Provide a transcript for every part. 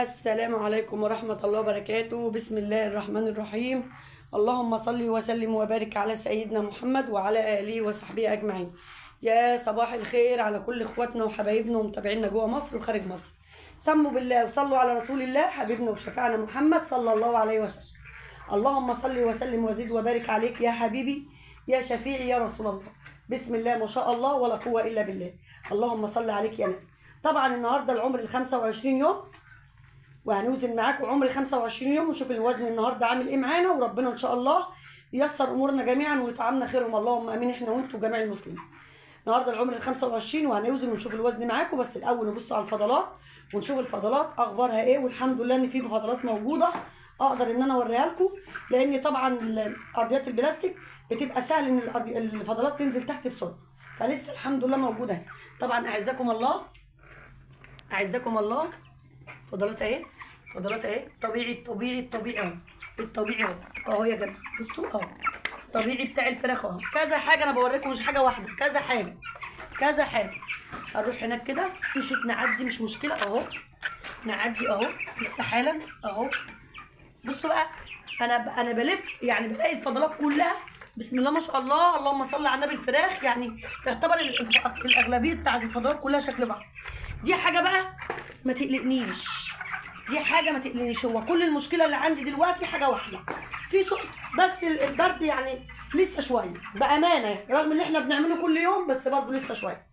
السلام عليكم ورحمة الله وبركاته. بسم الله الرحمن الرحيم. اللهم صل وسلم وبارك على سيدنا محمد وعلى آله وصحبه أجمعين. يا صباح الخير على كل إخواتنا وحبايبنا ومتابعينا جوه مصر وخارج مصر. سموا بالله وصلوا على رسول الله حبيبنا وشفيعنا محمد صلى الله عليه وسلم. اللهم صل وسلم وزد وبارك عليك يا حبيبي يا شفيعي يا رسول الله. بسم الله ما شاء الله ولا قوة إلا بالله. اللهم صل عليك يا نبي. طبعا النهارده العمر ال 25 يوم، وهنوزن معاكم عمر 25 يوم ونشوف الوزن النهارده عامل ايه معانا، وربنا ان شاء الله ييسر امورنا جميعا ويطعمنا خيرهم اللهم امين احنا وانتم جميع المسلمين. النهارده العمر ال 25 وهنوزن ونشوف الوزن معاكم، بس الاول نبص على الفضلات ونشوف الفضلات اخبارها ايه، والحمد لله ان في فضلات موجوده اقدر ان انا اوريها لكم، لان طبعا ارضيات البلاستيك بتبقى سهل ان الفضلات تنزل تحت بسرعه، فلسه الحمد لله موجوده. طبعا اعزكم الله فضلات اهي، فضلات اهي، طبيعي اهو، الطبيعي اهو يا جماعه. بصوا اهو الطبيعي بتاع الفراخ اهو. كذا حاجه انا بوريكم، مش حاجه واحده، كذا حاجه. هنروح هناك كده مشيت نعدي مش مشكله اهو، نعدي اهو لسه حالا اهو. بصوا بقى انا بلف يعني بلاقي الفضلات كلها بسم الله ما شاء الله اللهم صل على النبي. الفراخ يعني تعتبر الاغلبيه بتاعت الفضلات كلها شكل بعض. دي حاجه بقى ما تقلقنيش، هو كل المشكله اللي عندي دلوقتي حاجه واحده، في صوت بس البرد يعني لسه شويه بامانه، رغم ان احنا بنعمله كل يوم بس برضه لسه شويه.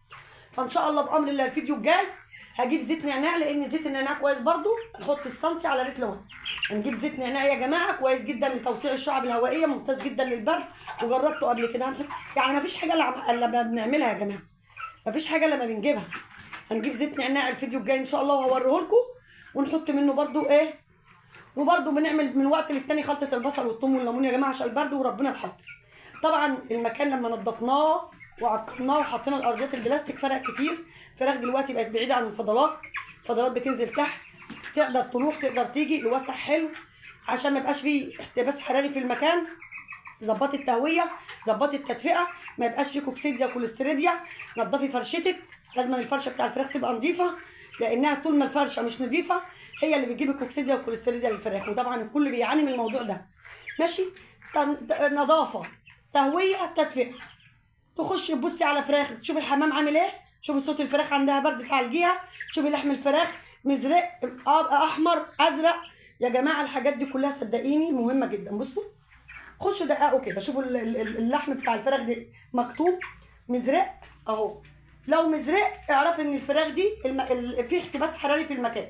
فان شاء الله بامر الله الفيديو الجاي هجيب زيت نعناع، لان زيت النعناع كويس برضه. نحط السنتي على ريت لون. هنجيب زيت نعناع يا جماعه كويس جدا لتوسيع الشعب الهوائيه، ممتاز جدا للبرد وجربته قبل كده. هنحط يعني ما فيش حاجه الا بنعملها يا جماعه، ما فيش حاجه لما بنجيبها. هنجيب زيت نعناع الفيديو الجاي ان شاء الله وهوريه لكم، ونحط منه برضو ايه، وبرضو بنعمل من وقت للتاني خلطه البصل والثوم والليمون يا جماعه عشان البرد وربنا يحفظ. طبعا المكان لما نضفناه وعقمناه وحطينا الارضيات البلاستيك فرق كتير. الفراخ دلوقتي بقت بعيده عن الفضلات بتنزل تحت، تقدر تروح تقدر تيجي، الوسع حلو عشان ما يبقاش فيه احتباس حراري في المكان. ظبطي التهويه، ظبطي التدفئه، ما يبقاش فيه كوكسيديا وكوليستيريديا. نضفي فرشتك، لازم الفرشه بتاع الفراخ تبقى نظيفه، لانها طول ما الفرشه مش نظيفه هي اللي بتجيب الكوكسيديا والكوليستيريديا للفراخ، وطبعا الكل بيعاني من الموضوع ده. ماشي، نظافه، تهويه، تدفئه. تخشي تبصي على فراخ تشوفي الحمام عامل ايه، شوفي صوت الفراخ عندها برد تعالجيها، شوفي لحم الفراخ مزرق احمر ازرق يا جماعه. الحاجات دي كلها صدقيني مهمه جدا. بصوا خشوا دققوا كده، شوفوا اللحم بتاع الفراخ دي مكتوم مزرق اهو. لو مزرق اعرفي ان الفراخ دي في احتباس حراري في المكان،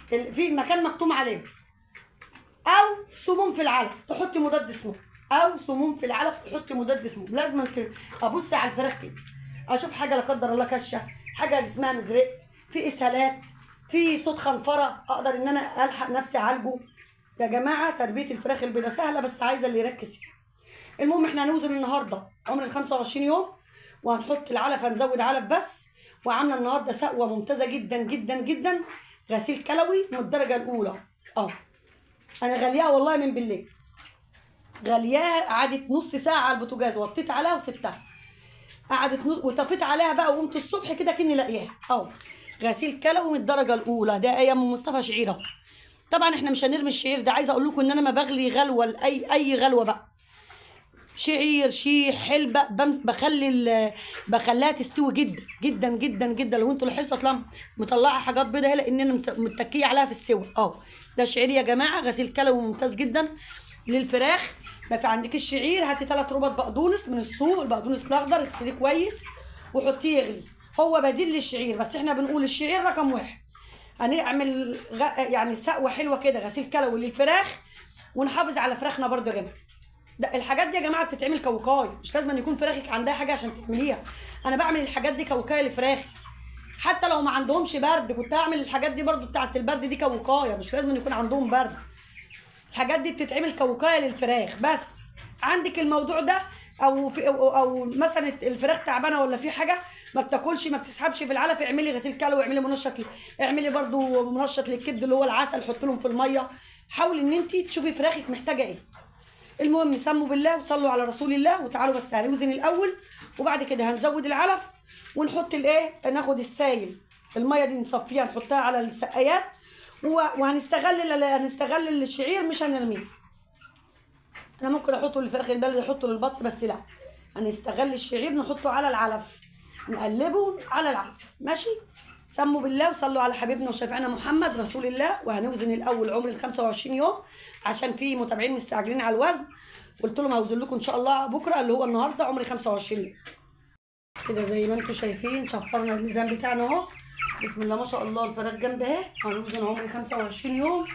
في المكان مكتوم عليه، او سموم في العلف تحطي مضاد سموم، لازم ابص على الفراخ كده اشوف حاجه لا قدر الله كشه، حاجه جسمها مزرق، في اسهالات، في صوت خنفره، اقدر ان انا الحق نفسي اعالجه. يا جماعه تربيه الفراخ البيضاء سهله بس عايزه اللي يركز فيها. المهم احنا هنوزن النهارده عمر ال 25 يوم، وهنحط العلف، هنزود علف بس. وعامله النهارده سقوه ممتازه جدا جدا جدا، غسيل كلوي من الدرجه الاولى اه. انا غالياها والله من بالليل، غالياها. قعدت نص ساعه على البوتاجاز، وطيت عليها وسبتها، قعدت نص وطفيت عليها بقى، وقمت الصبح كده كني لاقياها اهو. غسيل كلوي من الدرجه الاولى، ده ايام مصطفى شعير اهو. طبعا احنا مش هنرمي الشعير ده، عايزه اقول لكم ان انا ما بغلي غلوه لاي غلوه بقى، شعير شيح حلبة بخليها تستوي جدا جدا جدا جدا. لو انتوا لاحظتوا هتلاقوا مطلعه حاجات بيضه هي، لان انا متكيه عليها في السوا اهو. ده شعير يا جماعه غسيل كلوي ممتاز جدا للفراخ. ما في عندك الشعير هاتي 3 ربط بقدونس من السوق، البقدونس الاخضر اغسليه كويس وحطيه يغلي، هو بديل للشعير، بس احنا بنقول الشعير رقم 1. هنعمل يعني سقوه حلوه كده غسيل كلوي للفراخ، ونحافظ على فراخنا برضه يا جماعه. ده الحاجات دي يا جماعه بتتعمل كوقايه، مش لازم أن يكون فراخك عندها حاجه عشان تعمليها. انا بعمل الحاجات دي كوقايه لفراخي، حتى لو ما عندهمش برد كنت هعمل الحاجات دي برضو بتاعت البرد دي كوقايه، مش لازم أن يكون عندهم برد. الحاجات دي بتتعمل كوقايه للفراخ. بس عندك الموضوع ده او مثلا الفراخ تعبانه ولا في حاجه ما بتاكلش ما بتسحبش في العلف، اعملي غسيل كلوي، اعملي منشط، اعملي برضو منشط للكبد اللي هو العسل، حط لهم في الميه. حاولي ان انت تشوفي فراخك محتاجه ايه. المهم سموا بالله وصلوا على رسول الله، وتعالوا بس هنوزن الاول، وبعد كده هنزود العلف ونحط الايه، ناخد السايل الميه دي نصفيها نحطها على السقايات، وهنستغل الشعير مش هنرميه. انا ممكن احطه للفراخ البلدي، احطه للبط، بس لا، هنستغل الشعير نحطه على العلف، نقلبه على العلف. ماشي. سموا بالله وصلوا على حبيبنا وشفيعنا محمد رسول الله. وهنوزن الاول عمر ال 25 يوم عشان في متابعين مستعجلين على الوزن. قلت لهم هوزن لكم ان شاء الله بكره اللي هو النهارده عمري 25 يوم. كده زي ما انتم شايفين شفرنا الميزان بتاعنا اهو. بسم الله ما شاء الله. الفراخ جنب اهي. هنوزن عمري 25 يوم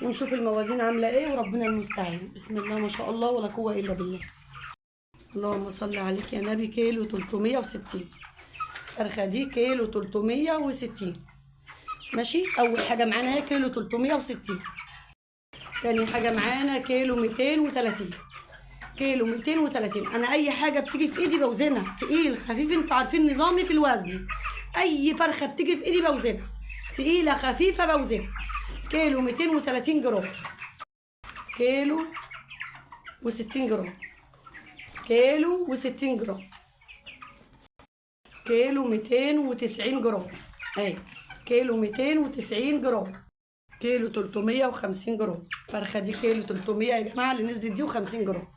ونشوف الموازين عامله ايه وربنا المستعان. بسم الله ما شاء الله ولا قوه الا بالله. اللهم صل عليك يا نبي. كيلو 360. الفرخه دي كيلو 360. ماشي. اول حاجه معانا هي كيلو 360. تاني حاجه معانا كيلو 230. كيلو 230. انا اي حاجه بتيجي في ايدي بوزنها، تقيل خفيف، انتوا عارفين نظامي في الوزن. اي فرخه بتيجي في ايدي بوزنها، تقيله خفيفه بوزنها. كيلو 230 جرام. كيلو و60 جرام. كيلو و60 جرام. كيلو 290 جرام. اهي كيلو 290 جرام. كيلو 350 جرام. الفرخه دي كيلو 300 يا جماعه اللي نزلت دي و50 جرام.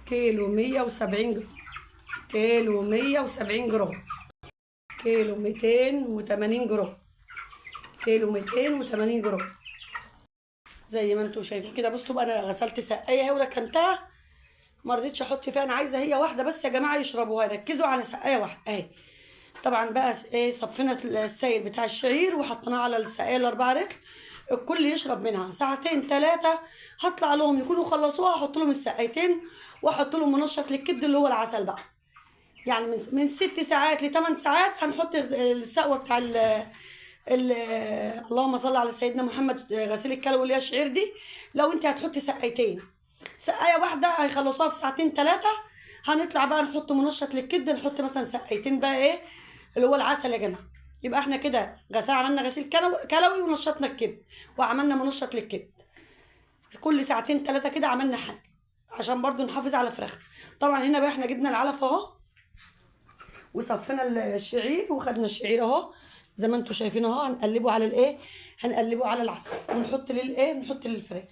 كيلو 170 جرام. كيلو 170 جرام. كيلو 280 جرام. كيلو 280 جرام. زي ما انتوا شايفين كده. بصوا بقى انا غسلت سقايه اهي وركنتها، ما رضيتش احط فيها. انا عايزه هي واحده بس يا جماعه يشربوها. ركزوا على سقايه واحده اهي. طبعا بقى ايه صفينا السائل بتاع الشعير وحطيناه على السقايه ال4 رتل. الكل يشرب منها ساعتين 3. هطلع لهم يكونوا خلصوها، احط لهم السقايتين واحط لهم منشط للكبد اللي هو العسل بقى. يعني من 6 ساعات ل8 ساعات هنحط السقوه بتاع اللهم صل على سيدنا محمد غسيل الكلى اللي هي الشعير دي. لو انت هتحطي سقايتين، سقايه واحده هيخلصوها في ساعتين 3. هنطلع بقى نحط منشط للكبد، نحط مثلا سقايتين بقى ايه اللي هو العسل يا جماعه. يبقى احنا كده عملنا غسيل كلوي ونشطنا الكبد وعملنا منشط للكبد. كل ساعتين 3 كده عملنا حاجه عشان برضو نحافظ على فراخنا. طبعا هنا بقى احنا جبنا العلف اهو وصفينا الشعير وخدنا الشعير اهو زي ما انتم شايفين اهو. هنقلبه على الايه، هنقلبه على العلف ونحط للايه، نحط للفراخ.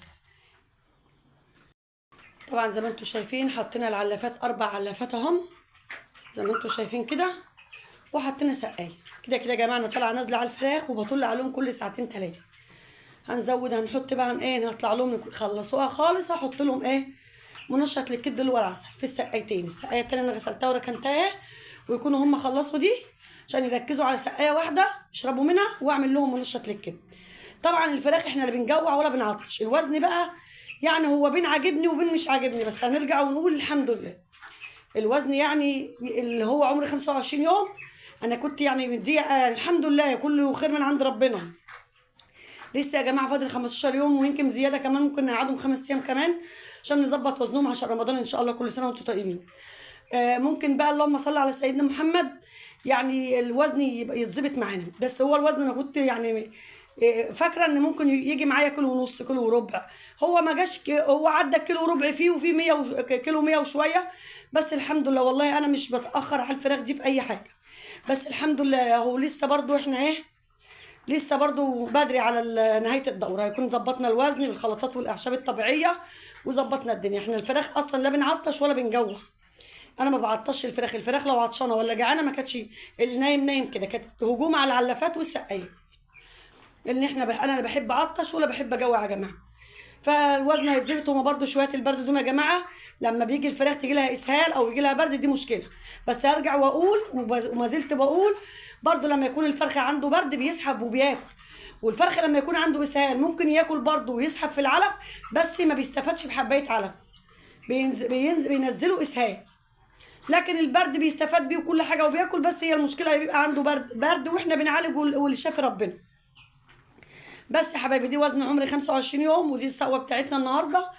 طبعا زي ما انتم شايفين حطينا العلافات 4 علافات اهم زي ما انتم شايفين كده، وحطينا سقايه كده كده يا جماعه. انا طالعه نازله على الفراخ وبطل عليهم كل ساعتين 3. هنزود هنحط بقى ايه، هطلع لهم يخلصوها خالص هحط لهم ايه منشط للكبد اللي هو العسل في السقايتين. السقايه التانيه انا غسلتها وركنتها ويكونوا هم خلصوا دي عشان يركزوا على سقايه واحده يشربوا منها واعمل لهم منشط للكبد. طبعا الفراخ احنا لا بنجوع ولا بنعطش. الوزن بقى يعني هو بين عاجبني وبين مش عاجبني، بس هنرجع ونقول الحمد لله. الوزن يعني اللي هو عمري 25 يوم انا كنت يعني مديه الحمد لله كله خير من عند ربنا. لسه يا جماعه فاضل 15 يوم ويمكن زياده كمان، ممكن نقعدهم 5 ايام كمان عشان نظبط وزنهم عشان رمضان ان شاء الله. كل سنه وانتم طيبين. ممكن بقى اللهم صل على سيدنا محمد يعني الوزن يتظبط معانا. بس هو الوزن انا كنت يعني فاكره ان ممكن يجي معايا كيلو ونص كيلو وربع. هو ما جاش، هو عدى كيلو وربع فيه وفي 100 كيلو 100 وشويه. بس الحمد لله والله انا مش بتاخر على الفراخ دي في اي حاجه. بس الحمد لله هو لسه برضو احنا ايه لسه برضو بدري على نهايه الدوره. هيكون ظبطنا الوزن بالخلطات والاعشاب الطبيعيه وظبطنا الدنيا. احنا الفراخ اصلا لا بنعطش ولا بنجوع. انا ما بعطش الفراخ. الفراخ لو عطشانه ولا جعانه ما كانتش اللي نايم كده، كانت هجوم على العلافات والسقايات. لان انا لا بحب اعطش ولا بحب اجوع يا جماعه. فالوزن هيتظبط. هما برده شويه البرد دول يا جماعه لما بيجي الفراخ تيجي لها اسهال او يجي لها برد دي مشكله. بس هرجع واقول وما زلت بقول برده لما يكون الفرخه عنده برد بيسحب وبياكل، والفرخه لما يكون عنده اسهال ممكن ياكل برده ويسحب في العلف بس ما بيستفادش بحبايه علف، بينزلوا اسهال. لكن البرد بيستفاد بيه وكل حاجه وبياكل، بس هي المشكله بيبقى عنده برد واحنا بنعالج والشافي ربنا. بس يا حبايبي دي وزن عمري 25 يوم ودي السقوه بتاعتنا النهارده.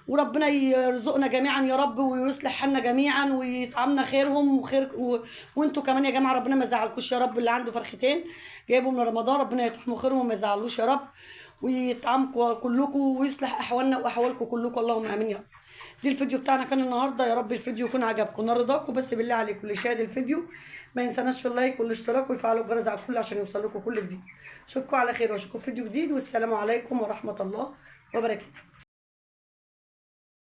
وربنا يرزقنا جميعا يا رب ويصلح حالنا جميعا ويطعمنا خيرهم وخير وانتوا كمان يا جماعه ربنا ما يزعلكوش يا رب. اللي عنده فرختين جايبهم من رمضان ربنا يطعموا خيرهم وما يزعلوش يا رب، ويطعمكم كلكم ويصلح احوالنا واحوالكم كلكم اللهم امين يا رب. دي الفيديو بتاعنا كان النهارده. يا رب الفيديو يكون عجبكم رضاكم. بس بالله عليكم اللي شاهد الفيديو ما ينساناش في اللايك والاشتراك ويفعلوا الجرس على الكل عشان يوصل لكم كل جديد. اشوفكم على خير واشوفكم في فيديو جديد، والسلام عليكم ورحمه الله وبركاته.